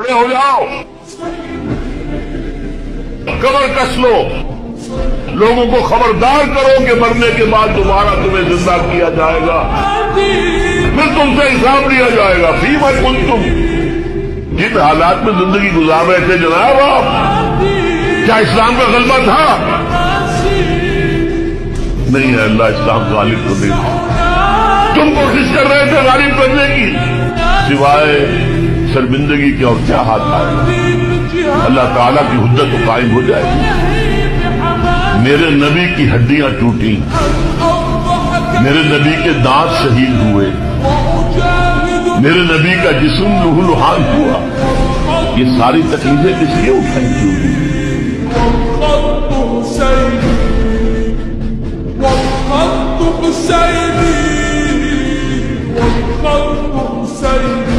کھڑے ہو جاؤ، کمر کس لو، لوگوں کو خبردار کرو کہ مرنے کے بعد دوبارہ تمہیں زندہ کیا جائے گا، پھر تم سے حساب لیا جائے گا۔ فیما کنتم، جن حالات میں زندگی گزار رہے تھے جناب آپ، کیا اسلام کا غلبہ تھا؟ نہیں ہے، اللہ اسلام غالب کو نہیں۔ تم کوشش کر رہے تھے غالب کرنے کی، سوائے شرمندگی کے اور کیا ہاتھ آئے گا؟ اللہ تعالیٰ کی حجت قائم ہو جائے گی۔ میرے نبی کی ہڈیاں ٹوٹی، میرے نبی کے دانت شہید ہوئے، میرے نبی کا جسم لہو لہان ہوا، یہ ساری تکلیفیں کس لیے اٹھائیں گی؟ وقت حسینی